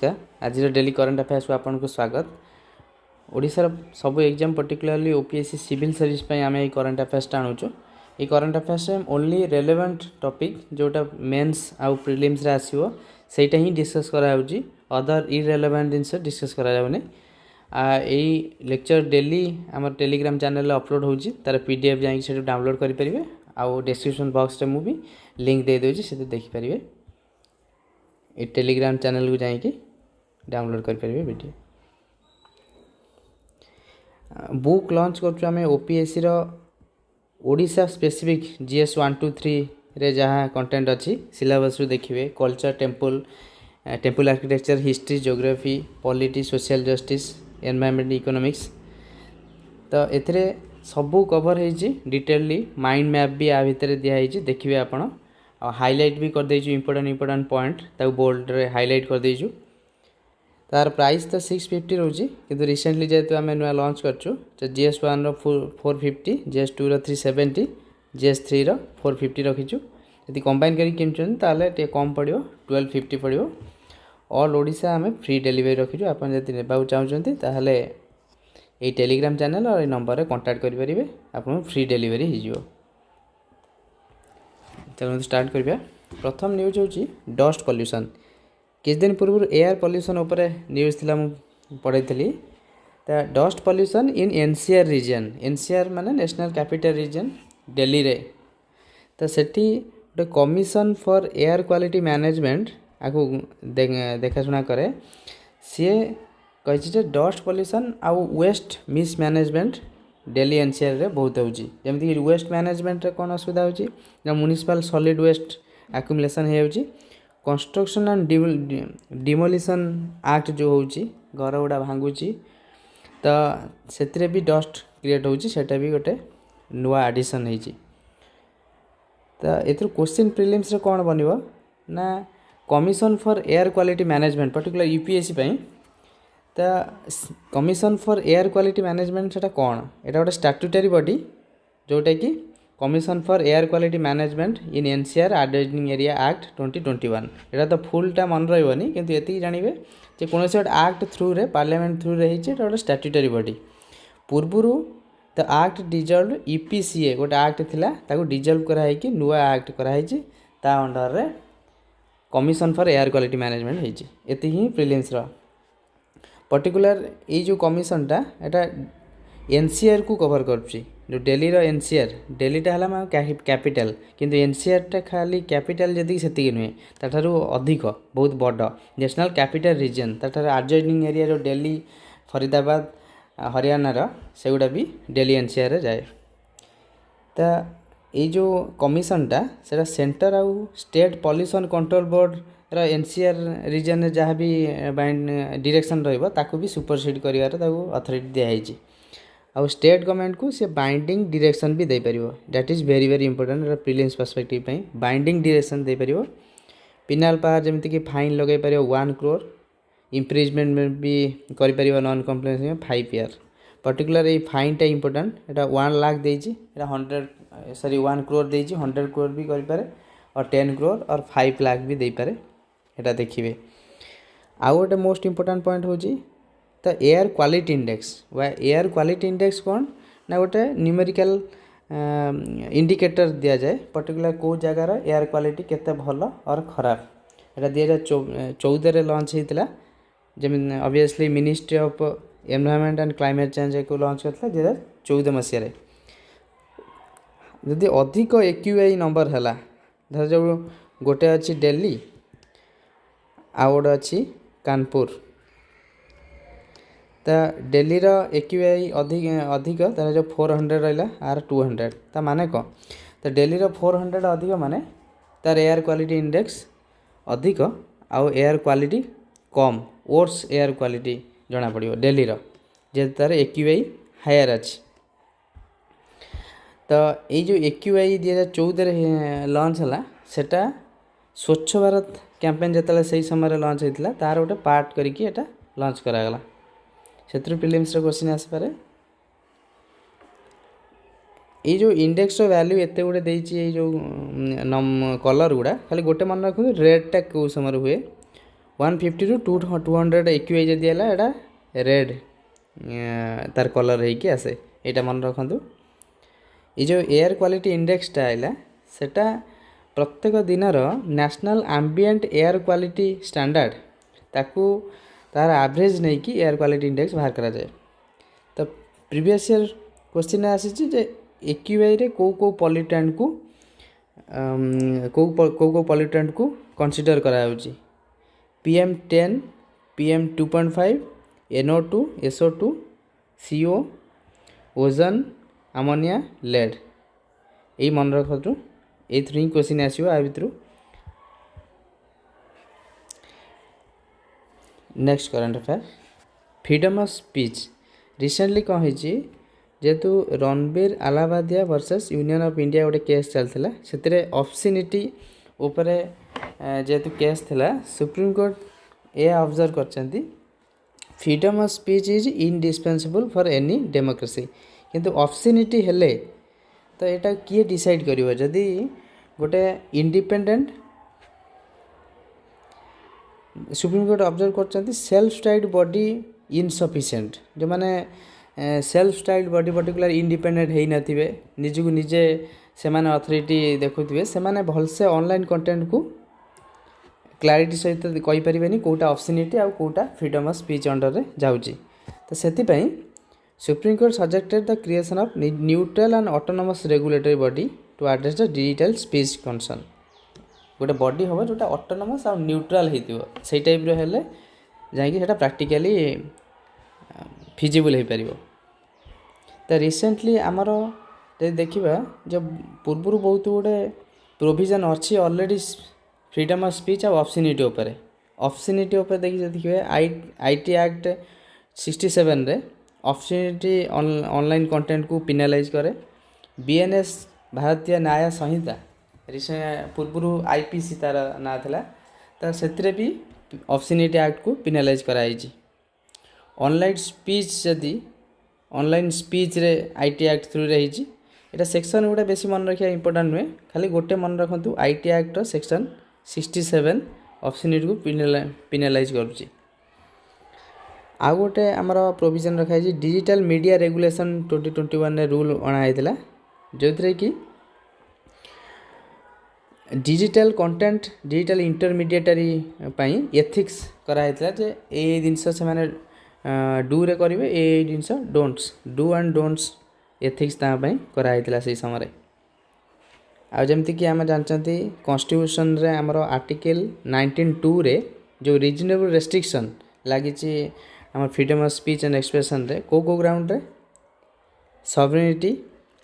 नमस्कार। आज daily current affairs को आपको स्वागत। ओडिशार सब exam particularly OPSC civil service आम ये करंट अफेयर्स आणुचु। ये current affairs only relevant topic जोटा मेंस आउ प्रिलिम्स रे आसीबो सेटा ही डिस्कस करा होउची। अदर इरेलेवेंट जिनस डिस्कस करा जाउनी। एई लेक्चर डेली आम टेलीग्राम चैनल अपलोड होउची। तार पीडीएफ जाई से डाउनलोड करि परिबे। आउ डिस्क्रिप्शन बॉक्स रे मु भी लिंक दे दोची से देखि परिबे। ये टेलीग्राम चैनल को जाइए डाउनलोड करेंगे वीडियो। बुक लॉन्च कर ओपीएससी रो ओडिशा स्पेसिफिक जीएस 1 2 3 रे जहाँ कंटेंट अच्छी सिलेबस रू देखिए। Culture, temple architecture, history, geography, polity, social justice, environment, economics तो एथिरे सबू कवर होइछि डिटेलली। माइंड मैप भी आ भितर दिखाई देखिए आपण। हाईलाइट भी कर देइछु इंपोर्टेंट पॉइंट ताको बोल्ड रे हाईलाइट कर देइछु। तार प्राइस तो 650 रोची किंतु रिसेंटली जेतु आमे नुआ लॉन्च करछु तो जीएस 1 रो 450, जीएस 2 रो 370, जीएस 3 रो 450 रखिछु। यदि कंबाइन करी किनछन ताले टे कम पड़ियो 1250 पड़ियो। ऑल ओडिशा आमे फ्री डिलीवरी रखिछु। आपन यदि नेबाउ चाहउछन्ती ताले ए टेलीग्राम चैनल और ए नंबर रे कांटेक्ट करि परिबे। आपन फ्री डिलीवरी हि जिवो। चलो स्टार्ट करिया। प्रथम न्यूज होची डस्ट पॉल्यूशन। किछ दिन पूर्व एयर पॉल्यूशन ऊपर न्यूज थिला मु पढैथली। त dust pollution in NCR region. NCR माने नेशनल कैपिटल रीजन दिल्ली रे। त सेठी गोटे commission for air quality management आको देखाशुना करे। सी कहिछि जे डस्ट पॉल्यूशन आउ waste mismanagement Delhi NCR रे बहुत होची। जेमति कि वेस्ट मैनेजमेंट रे कोन असुविधा होची ना म्युनिसिपल सॉलिड वेस्ट एक्युमुलेशन हे होची। कंस्ट्रक्शन एंड डिमोलिशन एक्ट जो होची घर गुडा भांगुची तो सेतिरे भी डस्ट क्रिएट होची। सेटा भी गोटे नुआ एडिशन हेची। तो एथर क्वेश्चन प्रीलिम्स रे कोन बनिबो ना commission for air quality management particular UPSC पई। तो commission for air quality management सेटा कौन एटा गोटे स्टैट्यूटरी बॉडी जोटा कि commission for air quality management in NCR adjoining area act 2021। एटा तो फुलटा मन रही किंतु एति जानिबे जे कोनोसी गोटे एक्ट थ्रू रे पार्लियामेंट थ्रू रे हिचे एटा गोटे स्टैट्यूटरी बॉडी। पूर्वरु द एक्ट डिजॉल्व ईपीसीए गोटे एक्ट थिला ताको डिजॉल्व करा है कि नुआ एक्ट करा है ता अंडर रे commission for air quality management हिचे। एति ही प्रीलिम्स रो पर्टिकुलर ये जो कमिशनटा एटा एनसीआर को कवर करछि। जो दिल्ली रो एनसीआर दिल्लीटा हला मा कैपिटल किंतु एनसीआरटा खाली कैपिटल जदी सेति नुहे ताठारु अधिक बहुत बड़ नेशनल कैपिटल रीजन ताठार एडजॉइनिंग एरिया जो दिल्ली, फरीदाबाद, हरियाणा रो सेगुडा भी दिल्ली एनसीआर रे जाए। ता ये जो कमिशनटा सेटा सेंटर आउ state pollution control board NCR region जहाँ भी डायरेक्शन रहिबो ताकू भी सुपरसीड करिवार ताकू अथॉरिटी दिया है। आउ स्टेट गवर्नमेंट को से बाइंडिंग डायरेक्शन भी दे परिबो। That is very very important prelims perspective पई बाइंडिंग डायरेक्शन दे परिबो। पिनाल पावर जेमति कि फाइन लगे परिबो 1 करोड़, इम्प्रिजमेंट में भी करि परिबो नॉन कंप्लायंस में 5 ईयर। पर्टिकुलर ये फाइन टा इंपोर्टेंट एटा 1 लाख देछि एटा 1 करोड़ देछि 100 करोड़ भी करि पारे और 10 करोड़ और 5 लाख भी दे पारे। एटा देखिए। आउ गोटे मोस्ट इंपोर्टेंट पॉइंट होची तो एयर क्वालिटी इंडेक्स। वा एयर क्वालिटी इंडेक्स कौन ना गोटे न्यूमेरिकल इंडिकेटर दिया जाए पर्टिकुलर को जगार एयर क्वालिटी केते भल और खराब। एटा 2014 रे लॉन्च हेतिला। जेमिन obviously ministry of environment and climate change को लॉन्च करथिला 2014 मसिया रे। यदि अधिक एक्यूआई नंबर हला धर जो गोटे अछि दिल्ली आउ गोटे अच्छी कानपुर। तो दिल्ली रो एक्यूआई अधिक तार जो 400 रहा आर 200 ता माने कौन तो दिल्ली रो 400 अधिक माने तार एयर क्वालिटी इंडेक्स अधिक आउ एयर क्वालिटी कम वर्स एयर क्वालिटी जना पड़ियो दिल्ली रो जे तार एक्यूआई हायर अछि। तो ये जो एक्यूआई 2014 रे लॉन्च हला सेटा स्वच्छ भारत कैंपेन जतले सही समय लॉन्च होता तार गोटे पार्ट करिकी एटा लॉन्च करागला। से प्रीलिम्स रे क्वेश्चन आस पारे। ये जो इंडेक्स वैल्यू एत गुड़े देछि ये जो कलर गुड़ा खाली गोटे मन रखु रेडटा कौ समय हुए 150 ରୁ 200 AQI जदि है एटा रेड तार कलर होइकी आसे एटा मन रखंतु। ये जो एयर क्वालिटी इंडेक्सटा आइला सेटा प्रत्येक दिनर national ambient air quality standard ताकू तार एवरेज नहीं कि एयर क्वालिटी इंडेक्स बाहर करा जाए। तो प्रीवियस ईयर क्वेश्चन आसी जे एक्यूआई रे को पॉल्यूटेंट को को पॉल्यूटेंट को कंसीडर करा होची PM10 PM2.5 NO2 SO2 CO ओजन अमोनिया लेड यही मन रखु ये ही क्वेश्चन आसो आ भितर। Next current affair freedom of speech recently कौन है जेहेतु Ranbir Allahabadia versus union of India गोटे केस चलता से ऑब्स्सिनिटी उपरे जेहेतु केस थिला सुप्रीम कोर्ट यह ऑब्जर्व कर freedom of speech is indispensable for any democracy किंतु ऑब्स्सिनिटी हेले तो यहाँ किए डिसाइड करिवो जदि गोटे इंडिपेंडेंट सुप्रीम कोर्ट ऑब्जर्व कर सेल्फ स्टाइल्ड बॉडी इनसफिशिएंट जो माने self styled body particular independent है नथिबे निजको निजे से माने अथॉरिटी देखुथिबे से माने भलसे ऑनलाइन कंटेंट को क्लैरिटी सहित कहि परिबेनी कोटा ऑब्स्सिनिटी आ कोटा फ्रीडम ऑफ स्पीच अंडर रे जाउची। तो सेति पई supreme court suggested the creation of neutral and autonomous regulatory body to address the digital speech concern गोटे बॉडी हम जोटा ऑटोनोमस आ न्यूट्रल होइतिबो सेई टाइप रो हेले जाइकि सेटा प्रैक्टिकली फिजिबल हो पारिबो। तो रिसेंटली आमर देखिबा जब पूर्व बहुत गुड़े प्रोविजन अच्छी ऑलरेडी फ्रीडम ऑफ स्पीच और ऑब्स्सिनिटी उपर देखिए आईटी एक्ट 67 रे ऑब्स्सिनिटी ऑनलाइन कंटेंट को पिनालाइज करे। बीएनएस भारतीय न्याय संहिता पूर्व आईपीसी तार ना था तो से भी ऑब्स्सिनिटी एक्ट को पिनालाइज कराई। ऑनलाइन स्पीच जदि ऑनलाइन स्पीच रे आईटी एक्ट थ्रू रे हिची एटा सेक्शन गुड़ा बेसी मन रखिया इंपोर्टेंट नुहे खाली गोटे मन रखु आईटी एक्ट सेक्शन 67 ऑब्स्सिनिटी को पिनालाइज करुच्ची। आ गोटे आमर प्रोविजन रखाई डिजिटल मीडिया रेगुलेशन 2021 रे रूल अणाइला जो थे कि डिजिटल कंटेंट डिजिटल इंटरमीडिएटरी पाई एथिक्स कराइला जे ए जिनस से माने डू रे करेंगे ए जिनस don'ts do and don'ts ethics तापाई कराइला से समय आ जमती कि आम जानते कॉन्स्टिट्यूशन रे आमर आर्टिकल 19(2) रे जो रिजनेबल रेस्ट्रिक्शन लगी आम freedom of speech and expression रे को ग्राउंड रे sovereignty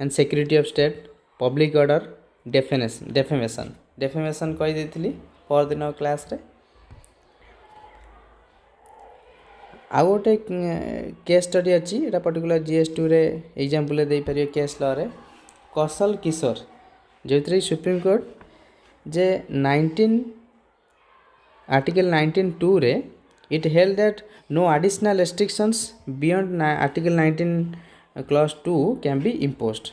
and security of state public order defamation कही देती पर दिन क्लास रे। आ गोटे केस स्टडी अच्छी यहाँ पर्टिकुलर GS2 रे एग्जांपल दे पारे केस लॉ रे कौशल किशोर जो सुप्रीम कोर्ट जे 19 आर्टिकल 19(2) रे it held that no additional restrictions beyond article 19 clause 2 can be imposed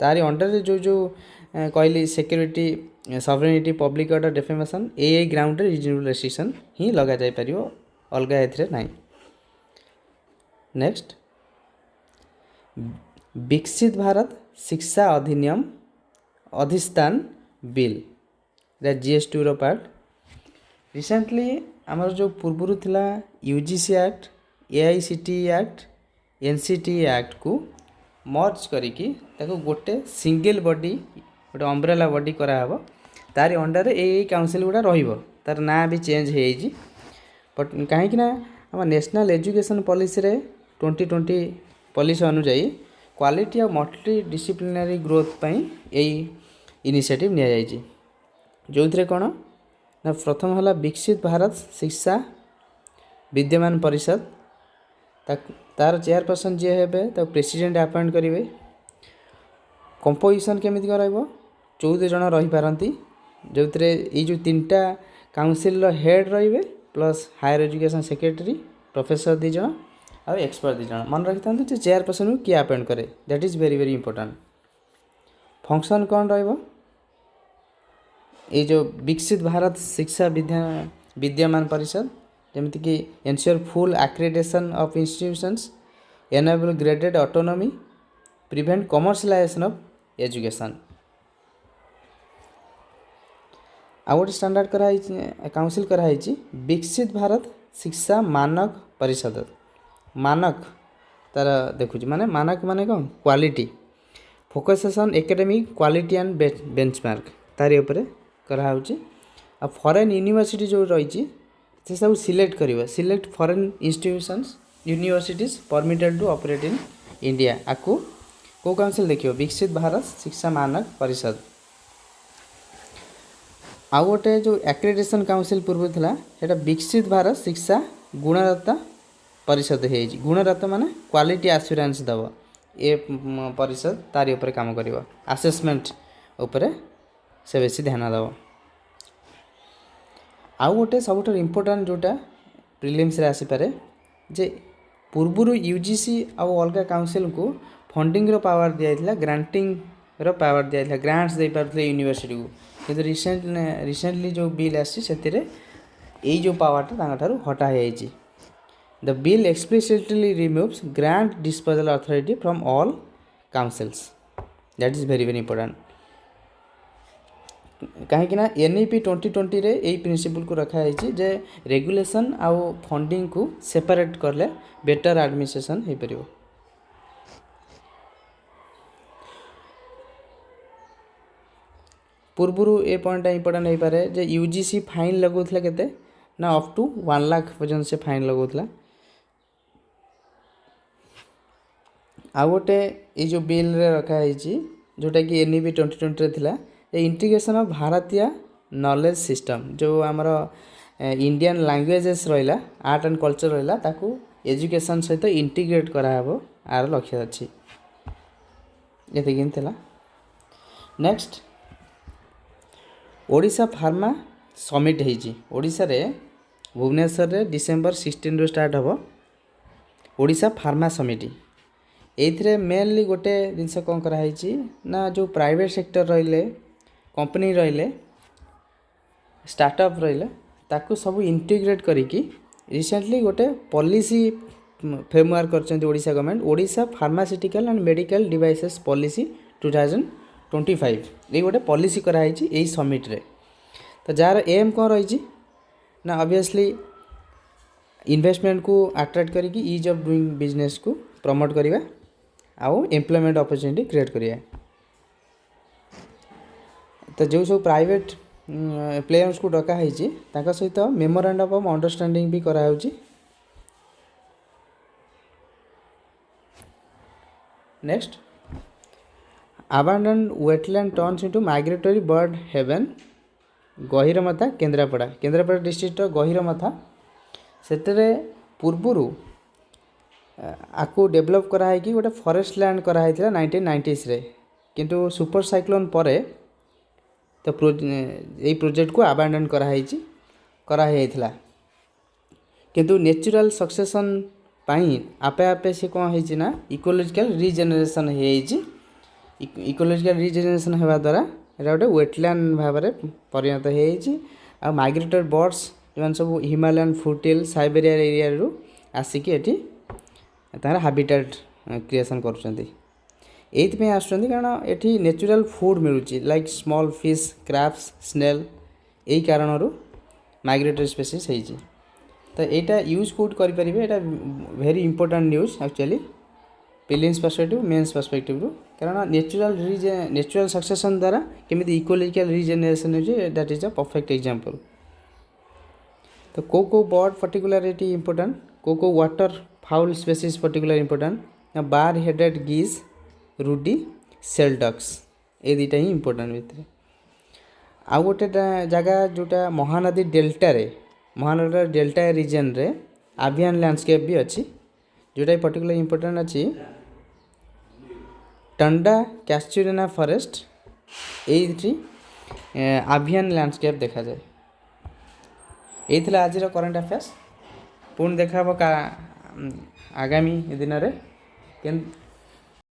तारी अंडर जो कहली security sovereignty public order defamation ए ग्राउंड रे रिजनेबल रेस्ट्रिक्शन ही लगा जाय परियो अलगा एथरे नाही। नेक्स्ट विकसित भारत शिक्षा अधिनियम अधिष्ठान बिल GS2 रो पार्ट रिसेंटली आमर जो पूर्व थिला UGC act AICTE act NCTE act को मर्ज करिकी ताको गोटे सिंगल बॉडी गोटे अम्ब्रेला बॉडी कराहब तारी अंडर ए काउंसिल गुड़ा रहिबो तार ना भी चेंज हो बट कहीं आम नेशनल एजुकेशन पॉलिसी रे 2020 पॉलिसी अनुजाई क्वालिटी और मल्टी डिसिप्लिनरी ग्रोथ पई यही इनिशिएटिव निया जायछि जो थे कौन ना प्रथम है विकसित भारत शिक्षा विद्यमान परिषद तार चेयरपर्सन जी हे प्रेसिडेंट अपॉइंट करेंगे कंपोजिशन केमिति कर 14 जन रही पारती जो ये जो 3टा काउंसिल हेड रे plus higher education secretary professor 2 जन और एक्सपर्ट 2 जन मन रखी था चेयरपर्सन को किए अपॉइंट करे that is very very important. Function कौन रहिबो ये जो विकसित भारत शिक्षा विद्यमान परिषद ଯେମିତି କି ensure full accreditation of institutions, enable graded autonomy, prevent commercialisation of education. ଆଉ ଗୋଟେ ଷ୍ଟାଣ୍ଡାର୍ଡ଼ କରାହେଇଛି, କାଉନସିଲ୍ କରାହେଇଛି ବିକଶିତ ଭାରତ ଶିକ୍ଷା ମାନକ ପରିଷଦ। ମାନକ ତାର ଦେଖୁଛି ମାନେ ମାନକ ମାନେ କ'ଣ quality, focuses on academic quality and benchmark ତାରି ଉପରେ କରାହେଉଛି। ଆଉ ଫରେନ୍ ୟୁନିଭର୍ସିଟି ଯେଉଁ ରହିଛି ସେ ସବୁ ସିଲେକ୍ଟ କରିବ, select foreign institutions universities permitted to operate in India. ଆକୁ କେଉଁ କାଉନସିଲ୍ ଦେଖିବ? ବିକଶିତ ଭାରତ ଶିକ୍ଷା ମାନକ ପରିଷଦ। ଆଉ ଗୋଟେ ଯେଉଁ ଆକ୍ରେଡିଟେସନ୍ କାଉନସିଲ୍ ପୂର୍ବରୁ ଥିଲା ସେଇଟା ବିକଶିତ ଭାରତ ଶିକ୍ଷା ଗୁଣରତ୍ତା ପରିଷଦ ହେଇଯାଇଛି। ଗୁଣରତ୍ତା ମାନେ କ୍ୱାଲିଟି ଆସୁରାନ୍ସ ଦେବ ଏ ପରିଷଦ, ତାରି ଉପରେ କାମ କରିବ, ଆସେସମେଣ୍ଟ ଉପରେ ସେ ବେଶୀ ଧ୍ୟାନ ଦେବ। ଆଉ ଗୋଟେ ସବୁଠାରୁ ଇମ୍ପୋର୍ଟାଣ୍ଟ ଯେଉଁଟା ପ୍ରିଲିମ୍ସରେ ଆସିପାରେ ଯେ ପୂର୍ବରୁ ୟୁଜିସି ଆଉ ଅଲଗା କାଉନସିଲ୍କୁ ଫଣ୍ଡିଙ୍ଗର ପାୱାର ଦିଆଯାଇଥିଲା, ଗ୍ରାଣ୍ଟିଂର ପାୱାର ଦିଆଯାଇଥିଲା, ଗ୍ରାଣ୍ଟସ୍ ଦେଇପାରୁଥିଲେ ୟୁନିଭର୍ସିଟିକୁ। କିନ୍ତୁ ରିସେଣ୍ଟଲି ଯେଉଁ ବିଲ୍ ଆସିଛି ସେଥିରେ ଏଇ ଯେଉଁ ପାୱାରଟା ତାଙ୍କଠାରୁ ହଟା ହେଇଯାଇଛି। The bill explicitly removes grant disposal authority from all councils. That is very very important. କାହିଁକିନା NEP 2020ରେ ଏଇ ପ୍ରିନ୍ସିପଲ୍କୁ ରଖାଯାଇଛି ଯେ ରେଗୁଲେସନ୍ ଆଉ ଫଣ୍ଡିଙ୍ଗକୁ ସେପାରେଟ୍ କଲେ ବେଟର୍ ଆଡ଼ମିନିଷ୍ଟ୍ରେସନ୍ ହୋଇପାରିବ। ପୂର୍ବରୁ ଏ ପଏଣ୍ଟଟା ଇମ୍ପୋର୍ଟାଣ୍ଟ ହେଇପାରେ ଯେ ୟୁଜିସି ଫାଇନ୍ ଲଗାଉଥିଲା କେତେ ନା ଅପ୍ ଟୁ 1 ଲାଖ ପର୍ଯ୍ୟନ୍ତ ସେ ଫାଇନ୍ ଲଗାଉଥିଲା। ଆଉ ଗୋଟେ ଏଇ ଯେଉଁ ବିଲ୍ରେ ରଖାହେଇଛି ଯେଉଁଟାକି NEP 2020ରେ ଥିଲା ଏ ଇଣ୍ଟିଗ୍ରେସନ୍ ଅଫ୍ ଭାରତୀୟ ନଲେଜ୍ ସିଷ୍ଟମ୍, ଯେଉଁ ଆମର ଇଣ୍ଡିଆନ୍ ଲାଙ୍ଗୁଏଜେସ୍ ରହିଲା, ଆର୍ଟ ଆଣ୍ଡ କଲଚର୍ ରହିଲା, ତାକୁ ଏଜୁକେସନ୍ ସହିତ ଇଣ୍ଟିଗ୍ରେଟ୍ କରାହେବ, ଆର ଲକ୍ଷ୍ୟ ଅଛି। ଏତିକି ଥିଲା। ନେକ୍ସଟ ଓଡ଼ିଶା ଫାର୍ମା ସମିଟ୍ ହେଇଛି। ଓଡ଼ିଶାରେ ଭୁବନେଶ୍ୱରରେ ଡିସେମ୍ବର 16ରୁ ଷ୍ଟାର୍ଟ ହେବ ଓଡ଼ିଶା ଫାର୍ମା ସମିଟ୍। ଏଇଥିରେ ମେନଲି ଗୋଟେ ଜିନିଷ କ'ଣ କରାହେଇଛି ନା ଯେଉଁ ପ୍ରାଇଭେଟ୍ ସେକ୍ଟର ରହିଲେ, କମ୍ପାନୀ ରହିଲେ, ଷ୍ଟାର୍ଟଅପ୍ ରହିଲେ, ତାକୁ ସବୁ ଇଣ୍ଟିଗ୍ରେଟ୍ କରିକି ରିସେଣ୍ଟଲି ଗୋଟେ ପଲିସି ଫ୍ରେମୱାର୍କ କରିଛନ୍ତି Odisha government, Odisha pharmaceutical and medical devices policy 2025। ଏଇ ଗୋଟେ ପଲିସି କରାହେଇଛି ଏଇ ସମିଟ୍ରେ। ତ ଯାହାର ଏମ୍ କ'ଣ ରହିଛି ନା ଅବଭିୟସଲି ଇନଭେଷ୍ଟମେଣ୍ଟକୁ ଆଟ୍ରାକ୍ଟ କରିକି ଇଜ୍ ଅଫ୍ ଡୁଇଂ ବିଜନେସକୁ ପ୍ରମୋଟ୍ କରିବା ଆଉ ଏମ୍ପ୍ଲୟମେଣ୍ଟ ଅପରଚ୍ୟୁନିଟି କ୍ରିଏଟ୍ କରିବା। ତ ଯେଉଁ ସବୁ ପ୍ରାଇଭେଟ୍ ପ୍ଲେୟର୍ସକୁ ଡକା ହେଇଛି ତାଙ୍କ ସହିତ ମେମୋରାଣ୍ଡମ୍ ଅଫ୍ ଅଣ୍ଡରଷ୍ଟାଣ୍ଡିଂ ବି କରାହେଉଛି। Next abandoned wetland turns into migratory bird haven, Gahirmatha Kendrapara. Kendrapara ଡିଷ୍ଟ୍ରିକ୍ଟର ଗହିରମଥା, ସେଥିରେ ପୂର୍ବରୁ ଆକୁ ଡେଭଲପ୍ କରାହେଇକି ଗୋଟେ ଫରେଷ୍ଟ ଲ୍ୟାଣ୍ଡ କରାହେଇଥିଲା 1990sରେ, କିନ୍ତୁ ସୁପର ସାଇକ୍ଲୋନ୍ ପରେ ତ ଏଇ ପ୍ରୋଜେକ୍ଟକୁ ଆବାଣ୍ଡନ୍ କରାହେଇଥିଲା। କିନ୍ତୁ ନ୍ୟାଚୁରାଲ୍ ସକ୍ସେସନ୍ ପାଇଁ ଆପେ ଆପେ ସେ କ'ଣ ହେଇଛି ନା ଇକୋଲୋଜିକାଲ୍ ରିଜେନେରେସନ୍ ହେଇଯାଇଛି। ଇକୋଲୋଜିକାଲ୍ ରିଜେନେରେସନ୍ ହେବା ଦ୍ୱାରା ଏଇଟା ଗୋଟେ ୱେଟଲ୍ୟାଣ୍ଡ ଭାବରେ ପରିଣତ ହେଇଯାଇଛି। ଆଉ ମାଇଗ୍ରେଟେଡ୍ ବର୍ଡ଼ସ୍ ଯେଉଁମାନେ ସବୁ ହିମାଲୟାନ୍ ଫୁଟିଲ୍ ସାଇବେରିଆ ଏରିଆରୁ ଆସିକି ଏଠି ତାଙ୍କର ହାବିଟାଟ୍ କ୍ରିଏସନ୍ କରୁଛନ୍ତି। ଏଇଥିପାଇଁ ଆସୁଛନ୍ତି କାରଣ ଏଠି ନ୍ୟାଚୁରାଲ୍ ଫୁଡ଼୍ ମିଳୁଛି, ଲାଇକ୍ ସ୍ମଲ୍ ଫିସ୍, କ୍ରାବ୍ସ, ସ୍ନେଲ୍। ଏଇ କାରଣରୁ ମାଇଗ୍ରେଟୋରୀ ସ୍ପେସିସ୍ ହେଇଛି। ତ ଏଇଟା ୟୁଜ୍ କେଉଁଠି କରିପାରିବେ, ଏଇଟା very important news actually prelims perspective, mains ପର୍ସପେକ୍ଟିଭ୍ରୁ। କାରଣ ନ୍ୟାଚୁରାଲ୍ ସକ୍ସେସନ୍ ଦ୍ୱାରା କେମିତି ଇକୋଲୋଜିକାଲ୍ ରିଜେନେରେସନ୍ ହେଉଛି, that is a perfect example. ତ କେଉଁ ବର୍ଡ଼ ପର୍ଟିକୁଲାର ଏଠି ଇମ୍ପୋର୍ଟାଣ୍ଟ, କେଉଁ water fowl species particular important ନା ବାର ହେଡ଼େଡ୍ ଗିଜ୍, ରୁଡି, ସେଲ୍ଡକ୍ସ, ଏ ଦୁଇଟା ହିଁ ଇମ୍ପୋର୍ଟାଣ୍ଟ ଭିତରେ। ଆଉ ଗୋଟେ ଜାଗା ଯେଉଁଟା ମହାନଦୀ ଡେଲ୍ଟା ରିଜନ୍ରେ ଆଭିଆନ୍ ଲ୍ୟାଣ୍ଡସ୍କେପ୍ ବି ଅଛି, ଯେଉଁଟା ପର୍ଟିକୁଲାର ଇମ୍ପୋର୍ଟାଣ୍ଟ ଅଛି ଟଣ୍ଡା କ୍ୟାସ୍ଚୁରିନା ଫରେଷ୍ଟ। ଏଇଠି ଆଭିଆନ୍ ଲ୍ୟାଣ୍ଡସ୍କେପ୍ ଦେଖାଯାଏ। ଏଇ ଥିଲା ଆଜିର କରେଣ୍ଟ ଆଫେୟାର୍ସ। ପୁଣି ଦେଖା ହେବ ଆଗାମୀ ଦିନରେ।